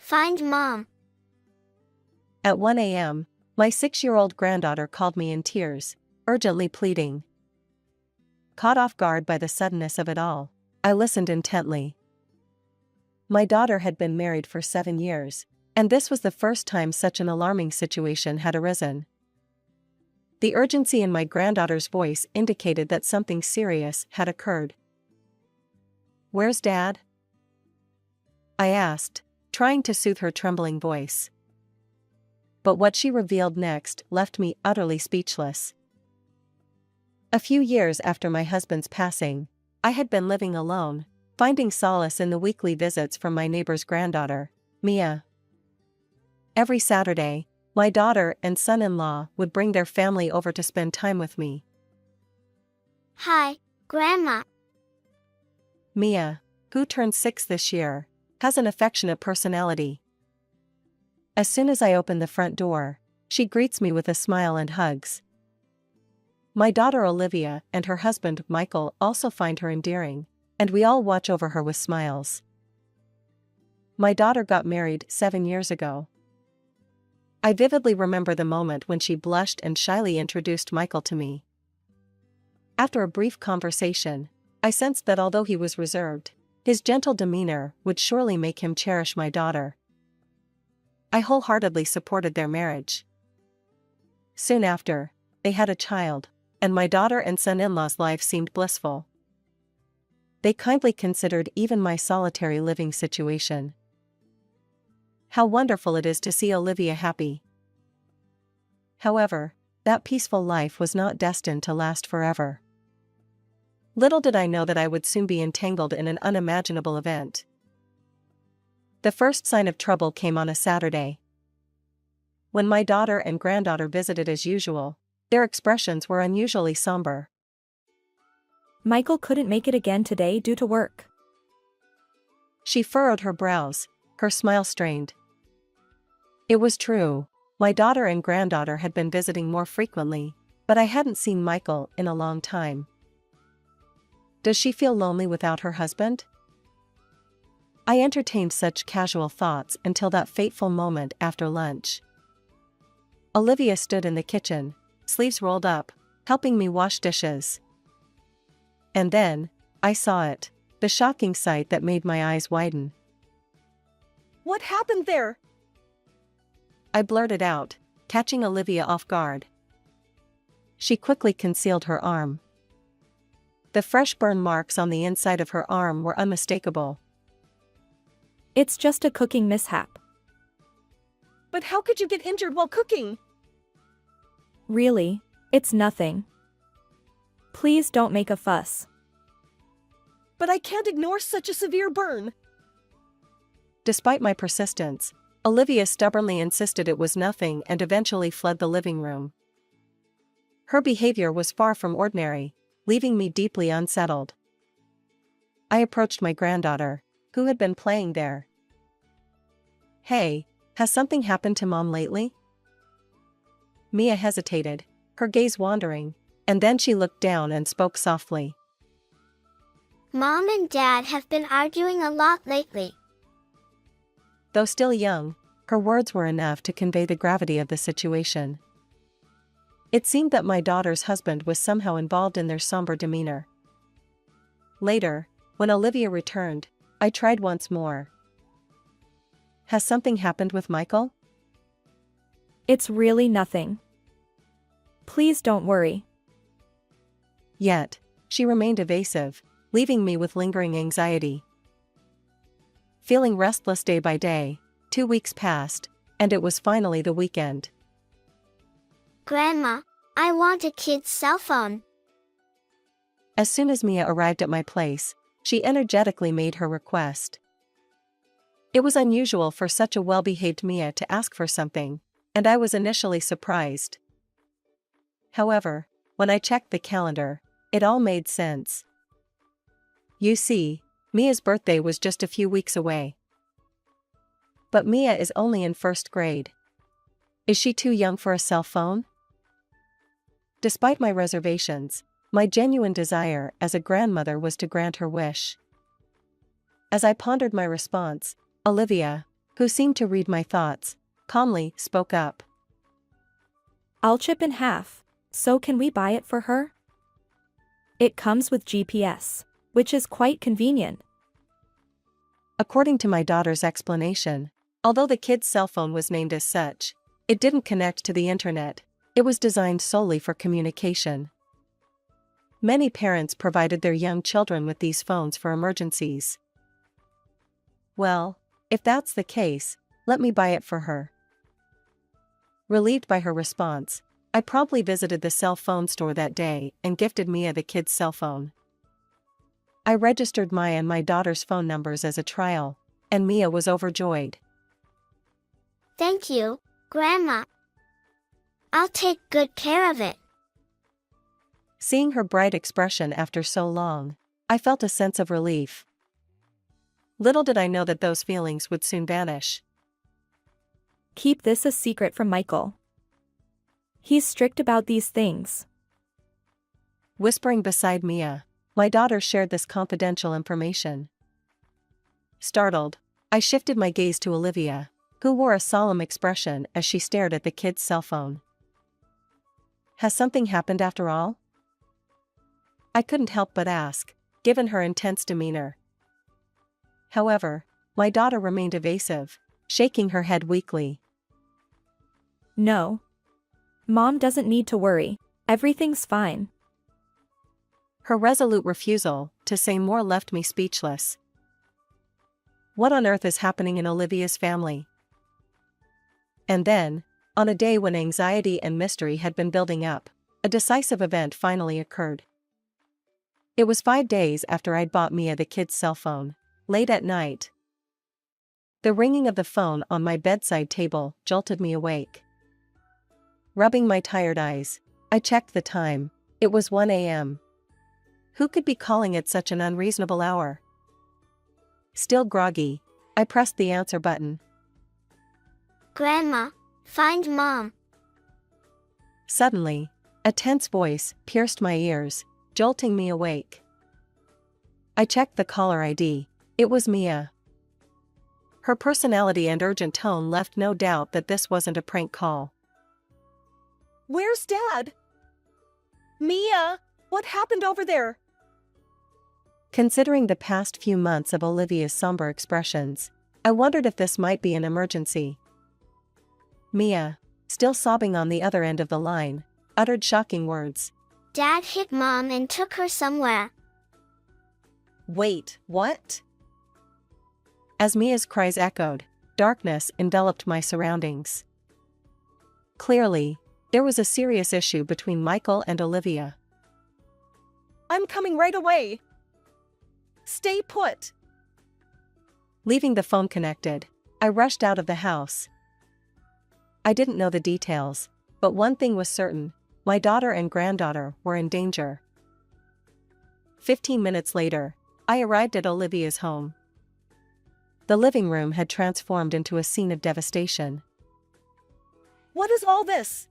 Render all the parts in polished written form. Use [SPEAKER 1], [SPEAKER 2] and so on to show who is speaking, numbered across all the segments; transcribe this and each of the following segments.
[SPEAKER 1] Find mom.
[SPEAKER 2] At 1 a.m., my 6-year-old granddaughter called me in tears, urgently pleading. Caught off guard by the suddenness of it all, I listened intently. My daughter had been married for 7 years, and this was the first time such an alarming situation had arisen. The urgency in my granddaughter's voice indicated that something serious had occurred. "Where's Dad?" I asked, trying to soothe her trembling voice. But what she revealed next left me utterly speechless. A few years after my husband's passing, I had been living alone, finding solace in the weekly visits from my neighbor's granddaughter, Mia. Every Saturday, my daughter and son-in-law would bring their family over to spend time with me.
[SPEAKER 1] Hi, Grandma.
[SPEAKER 2] Mia, who turned 6 this year, has an affectionate personality. As soon as I open the front door, she greets me with a smile and hugs. My daughter Olivia and her husband Michael also find her endearing, and we all watch over her with smiles. My daughter got married 7 years ago. I vividly remember the moment when she blushed and shyly introduced Michael to me. After a brief conversation, I sensed that although he was reserved, his gentle demeanor would surely make him cherish my daughter. I wholeheartedly supported their marriage. Soon after, they had a child, and my daughter and son-in-law's life seemed blissful. They kindly considered even my solitary living situation. How wonderful it is to see Olivia happy. However, that peaceful life was not destined to last forever. Little did I know that I would soon be entangled in an unimaginable event. The first sign of trouble came on a Saturday. When my daughter and granddaughter visited as usual, their expressions were unusually somber.
[SPEAKER 3] Michael couldn't make it again today due to work.
[SPEAKER 2] She furrowed her brows, her smile strained. It was true, my daughter and granddaughter had been visiting more frequently, but I hadn't seen Michael in a long time. Does she feel lonely without her husband? I entertained such casual thoughts until that fateful moment after lunch. Olivia stood in the kitchen, sleeves rolled up, helping me wash dishes. And then, I saw it, the shocking sight that made my eyes widen.
[SPEAKER 4] "What happened there?"
[SPEAKER 2] I blurted out, catching Olivia off guard. She quickly concealed her arm. The fresh burn marks on the inside of her arm were unmistakable.
[SPEAKER 3] It's just a cooking mishap.
[SPEAKER 4] "But how could you get injured while cooking?"
[SPEAKER 3] Really, it's nothing. Please don't make a fuss.
[SPEAKER 4] "But I can't ignore such a severe burn."
[SPEAKER 2] Despite my persistence, Olivia stubbornly insisted it was nothing and eventually fled the living room. Her behavior was far from ordinary, leaving me deeply unsettled. I approached my granddaughter, who had been playing there. "Hey, has something happened to Mom lately?" Mia hesitated, her gaze wandering, and then she looked down and spoke softly.
[SPEAKER 1] Mom and Dad have been arguing a lot lately.
[SPEAKER 2] Though still young, her words were enough to convey the gravity of the situation. It seemed that my daughter's husband was somehow involved in their somber demeanor. Later, when Olivia returned, I tried once more. "Has something happened with Michael?"
[SPEAKER 3] It's really nothing. Please don't worry.
[SPEAKER 2] Yet, she remained evasive, leaving me with lingering anxiety. Feeling restless day by day, 2 weeks passed, and it was finally the weekend.
[SPEAKER 1] Grandma, I want a kid's cell phone.
[SPEAKER 2] As soon as Mia arrived at my place, she energetically made her request. It was unusual for such a well-behaved Mia to ask for something, and I was initially surprised. However, when I checked the calendar, it all made sense. You see, Mia's birthday was just a few weeks away. But Mia is only in 1st grade. Is she too young for a cell phone? Despite my reservations, my genuine desire as a grandmother was to grant her wish. As I pondered my response, Olivia, who seemed to read my thoughts, calmly spoke up.
[SPEAKER 3] I'll chip in half, so can we buy it for her? It comes with GPS, which is quite convenient.
[SPEAKER 2] According to my daughter's explanation, although the kid's cell phone was named as such, it didn't connect to the internet. It was designed solely for communication. Many parents provided their young children with these phones for emergencies. Well, if that's the case, let me buy it for her. Relieved by her response, I promptly visited the cell phone store that day and gifted Mia the kid's cell phone. I registered Maya and my daughter's phone numbers as a trial, and Mia was overjoyed.
[SPEAKER 1] Thank you, Grandma. I'll take good care of it.
[SPEAKER 2] Seeing her bright expression after so long, I felt a sense of relief. Little did I know that those feelings would soon vanish.
[SPEAKER 3] Keep this a secret from Michael. He's strict about these things.
[SPEAKER 2] Whispering beside Mia, my daughter shared this confidential information. Startled, I shifted my gaze to Olivia, who wore a solemn expression as she stared at the kid's cell phone. Has something happened after all? I couldn't help but ask, given her intense demeanor. However, my daughter remained evasive, shaking her head weakly.
[SPEAKER 3] No. Mom doesn't need to worry. Everything's fine.
[SPEAKER 2] Her resolute refusal to say more left me speechless. What on earth is happening in Olivia's family? And then, on a day when anxiety and mystery had been building up, a decisive event finally occurred. It was 5 days after I'd bought Mia the kid's cell phone, late at night. The ringing of the phone on my bedside table jolted me awake. Rubbing my tired eyes, I checked the time. It was 1 a.m. Who could be calling at such an unreasonable hour? Still groggy, I pressed the answer button.
[SPEAKER 1] Grandma, find Mom.
[SPEAKER 2] Suddenly, a tense voice pierced my ears, jolting me awake. I checked the caller ID. It was Mia. Her personality and urgent tone left no doubt that this wasn't a prank call.
[SPEAKER 4] Where's Dad? Mia, what happened over there?
[SPEAKER 2] Considering the past few months of Olivia's somber expressions, I wondered if this might be an emergency. Mia, still sobbing on the other end of the line, uttered shocking words.
[SPEAKER 1] Dad hit Mom and took her somewhere.
[SPEAKER 4] Wait, what?
[SPEAKER 2] As Mia's cries echoed, darkness enveloped my surroundings. Clearly, there was a serious issue between Michael and Olivia.
[SPEAKER 4] I'm coming right away. Stay put.
[SPEAKER 2] Leaving the phone connected, I rushed out of the house. I didn't know the details, but one thing was certain, my daughter and granddaughter were in danger. 15 minutes later, I arrived at Olivia's home. The living room had transformed into a scene of devastation.
[SPEAKER 4] What is all this?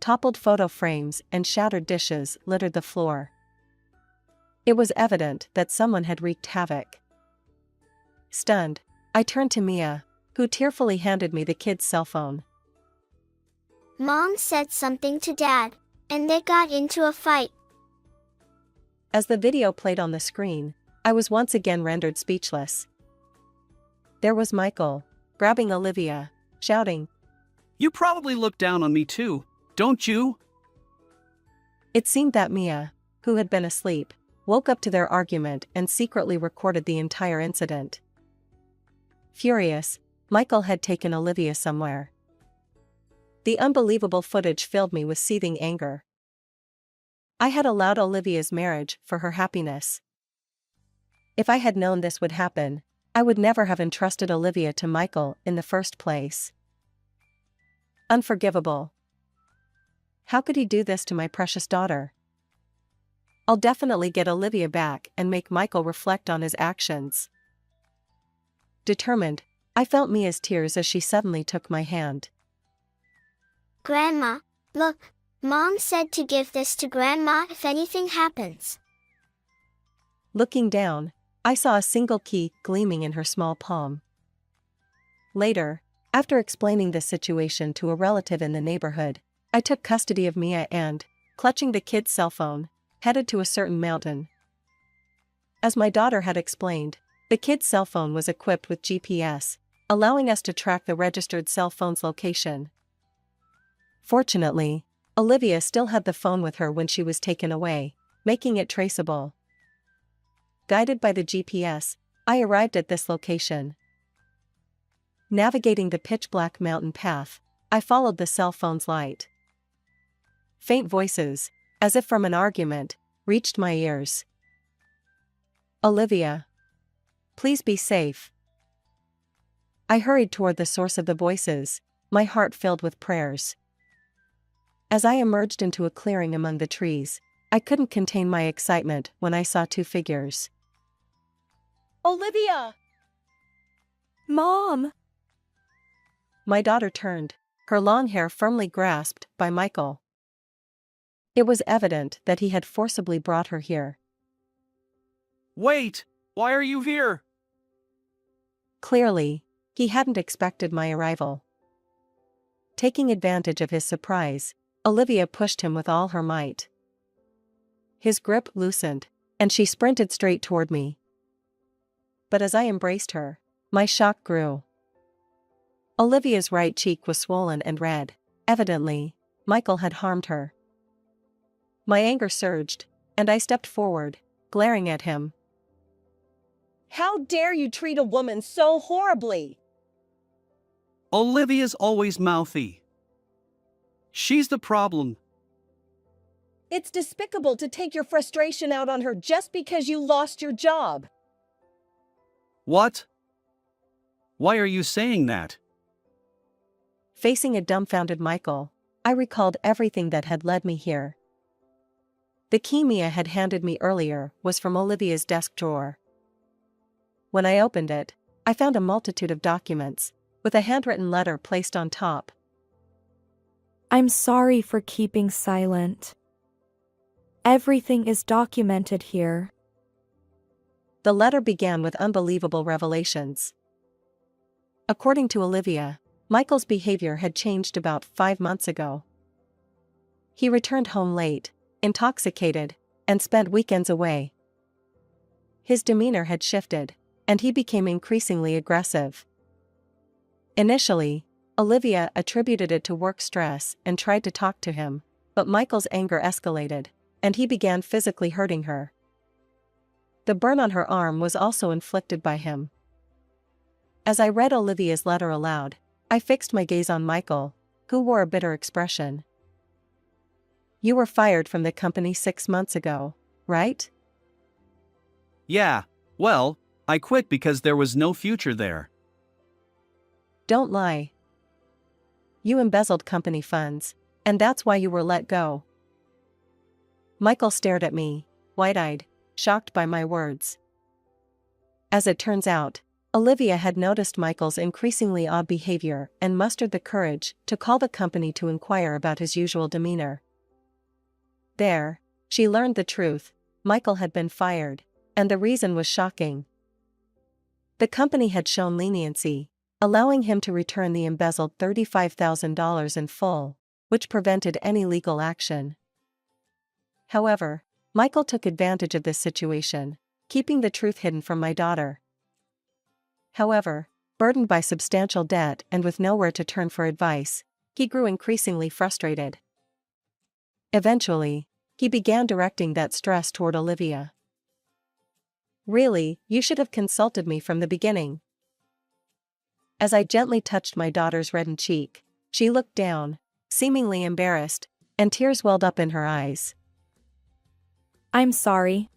[SPEAKER 2] Toppled photo frames and shattered dishes littered the floor. It was evident that someone had wreaked havoc. Stunned, I turned to Mia, who tearfully handed me the kid's cell phone.
[SPEAKER 1] Mom said something to Dad, and they got into a fight.
[SPEAKER 2] As the video played on the screen, I was once again rendered speechless. There was Michael, grabbing Olivia, shouting,
[SPEAKER 5] "You probably look down on me too, don't you?"
[SPEAKER 2] It seemed that Mia, who had been asleep, woke up to their argument and secretly recorded the entire incident. Furious, Michael had taken Olivia somewhere. The unbelievable footage filled me with seething anger. I had allowed Olivia's marriage for her happiness. If I had known this would happen, I would never have entrusted Olivia to Michael in the first place. Unforgivable. How could he do this to my precious daughter? I'll definitely get Olivia back and make Michael reflect on his actions. Determined, I felt Mia's tears as she suddenly took my hand.
[SPEAKER 1] Grandma, look, Mom said to give this to Grandma if anything happens.
[SPEAKER 2] Looking down, I saw a single key gleaming in her small palm. Later, after explaining the situation to a relative in the neighborhood, I took custody of Mia and, clutching the kid's cell phone, headed to a certain mountain. As my daughter had explained, the kid's cell phone was equipped with GPS, allowing us to track the registered cell phone's location. Fortunately, Olivia still had the phone with her when she was taken away, making it traceable. Guided by the GPS, I arrived at this location. Navigating the pitch-black mountain path, I followed the cell phone's light. Faint voices, as if from an argument, reached my ears. "Olivia. Please be safe." I hurried toward the source of the voices, my heart filled with prayers. As I emerged into a clearing among the trees, I couldn't contain my excitement when I saw two figures.
[SPEAKER 4] Olivia!
[SPEAKER 3] Mom!
[SPEAKER 2] My daughter turned, her long hair firmly grasped by Michael. It was evident that he had forcibly brought her here.
[SPEAKER 5] Wait! Why are you here?
[SPEAKER 2] Clearly, he hadn't expected my arrival. Taking advantage of his surprise, Olivia pushed him with all her might. His grip loosened, and she sprinted straight toward me. But as I embraced her, my shock grew. Olivia's right cheek was swollen and red. Evidently, Michael had harmed her. My anger surged, and I stepped forward, glaring at him.
[SPEAKER 4] How dare you treat a woman so horribly?
[SPEAKER 5] Olivia's always mouthy. She's the problem.
[SPEAKER 4] It's despicable to take your frustration out on her just because you lost your job.
[SPEAKER 5] What? Why are you saying that?
[SPEAKER 2] Facing a dumbfounded Michael, I recalled everything that had led me here. The key Mia had handed me earlier was from Olivia's desk drawer. When I opened it, I found a multitude of documents, with a handwritten letter placed on top.
[SPEAKER 3] I'm sorry for keeping silent. Everything is documented here.
[SPEAKER 2] The letter began with unbelievable revelations. According to Olivia, Michael's behavior had changed about 5 months ago. He returned home late, intoxicated, and spent weekends away. His demeanor had shifted, and he became increasingly aggressive. Initially, Olivia attributed it to work stress and tried to talk to him, but Michael's anger escalated, and he began physically hurting her. The burn on her arm was also inflicted by him. As I read Olivia's letter aloud, I fixed my gaze on Michael, who wore a bitter expression. "You were fired from the company 6 months ago, right?"
[SPEAKER 5] Yeah, well, I quit because there was no future there.
[SPEAKER 2] "Don't lie. You embezzled company funds, and that's why you were let go." Michael stared at me, wide-eyed, shocked by my words. As it turns out, Olivia had noticed Michael's increasingly odd behavior and mustered the courage to call the company to inquire about his usual demeanor. There, she learned the truth: Michael had been fired, and the reason was shocking. The company had shown leniency, allowing him to return the embezzled $35,000 in full, which prevented any legal action. However, Michael took advantage of this situation, keeping the truth hidden from my daughter. However, burdened by substantial debt and with nowhere to turn for advice, he grew increasingly frustrated. Eventually, he began directing that stress toward Olivia. "Really, you should have consulted me from the beginning." As I gently touched my daughter's reddened cheek, she looked down, seemingly embarrassed, and tears welled up in her eyes.
[SPEAKER 3] I'm sorry.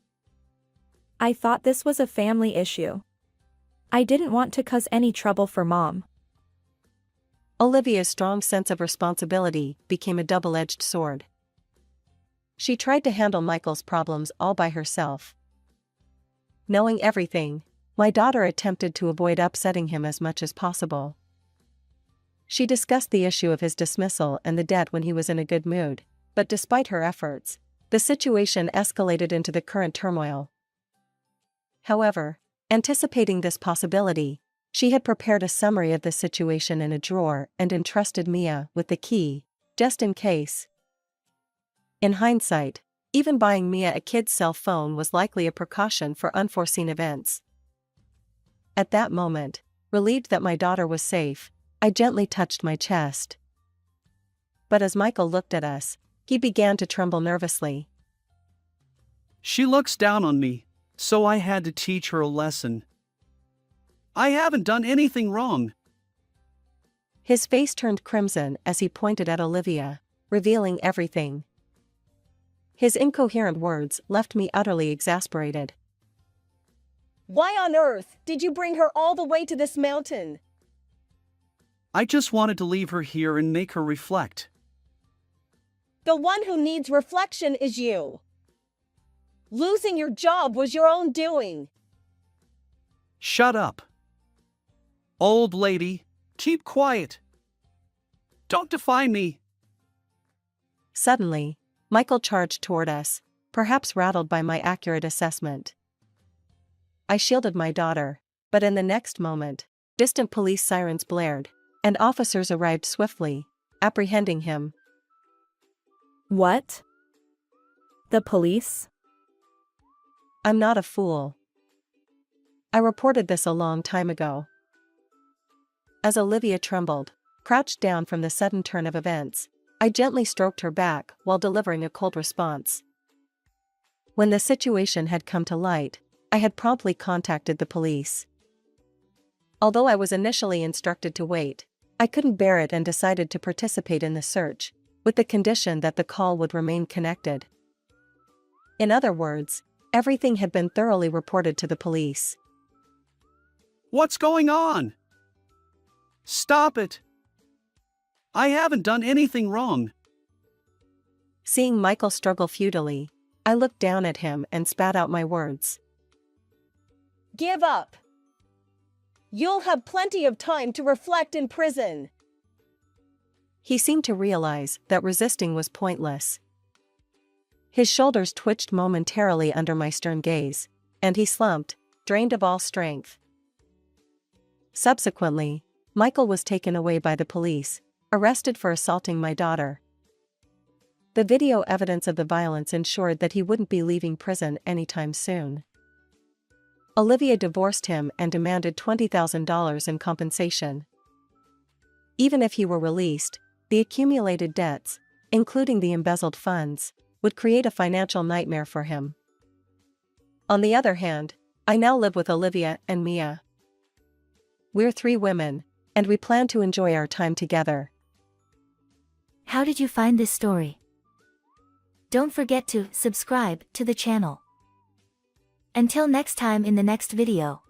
[SPEAKER 3] I thought this was a family issue. I didn't want to cause any trouble for Mom.
[SPEAKER 2] Olivia's strong sense of responsibility became a double-edged sword. She tried to handle Michael's problems all by herself. Knowing everything, my daughter attempted to avoid upsetting him as much as possible. She discussed the issue of his dismissal and the debt when he was in a good mood, but despite her efforts, the situation escalated into the current turmoil. However, anticipating this possibility, She had prepared a summary of the situation in a drawer and entrusted Mia with the key, just in case. In hindsight, even buying Mia a kid's cell phone was likely a precaution for unforeseen events. At that moment, relieved that my daughter was safe, I gently touched my chest. But as Michael looked at us, he began to tremble nervously.
[SPEAKER 5] She looks down on me, so I had to teach her a lesson. I haven't done anything wrong.
[SPEAKER 2] His face turned crimson as he pointed at Olivia, revealing everything. His incoherent words left me utterly exasperated.
[SPEAKER 4] Why on earth did you bring her all the way to this mountain?
[SPEAKER 5] I just wanted to leave her here and make her reflect.
[SPEAKER 4] The one who needs reflection is you. Losing your job was your own doing.
[SPEAKER 5] Shut up. Old lady, keep quiet. Don't define me.
[SPEAKER 2] Suddenly, Michael charged toward us, perhaps rattled by my accurate assessment. I shielded my daughter, but in the next moment, distant police sirens blared, and officers arrived swiftly, apprehending him.
[SPEAKER 3] What? The police?
[SPEAKER 2] I'm not a fool. I reported this a long time ago. As Olivia trembled, crouched down from the sudden turn of events, I gently stroked her back while delivering a cold response. When the situation had come to light, I had promptly contacted the police. Although I was initially instructed to wait, I couldn't bear it and decided to participate in the search, with the condition that the call would remain connected. In other words, everything had been thoroughly reported to the police.
[SPEAKER 5] What's going on? Stop it. I haven't done anything wrong.
[SPEAKER 2] Seeing Michael struggle futilely, I looked down at him and spat out my words.
[SPEAKER 4] Give up. You'll have plenty of time to reflect in prison.
[SPEAKER 2] He seemed to realize that resisting was pointless. His shoulders twitched momentarily under my stern gaze, and he slumped, drained of all strength. Subsequently, Michael was taken away by the police, arrested for assaulting my daughter. The video evidence of the violence ensured that he wouldn't be leaving prison anytime soon. Olivia divorced him and demanded $20,000 in compensation. Even if he were released, the accumulated debts, including the embezzled funds, would create a financial nightmare for him. On the other hand, I now live with Olivia and Mia. We're 3 women, and we plan to enjoy our time together.
[SPEAKER 6] How did you find this story? Don't forget to subscribe to the channel. Until next time in the next video.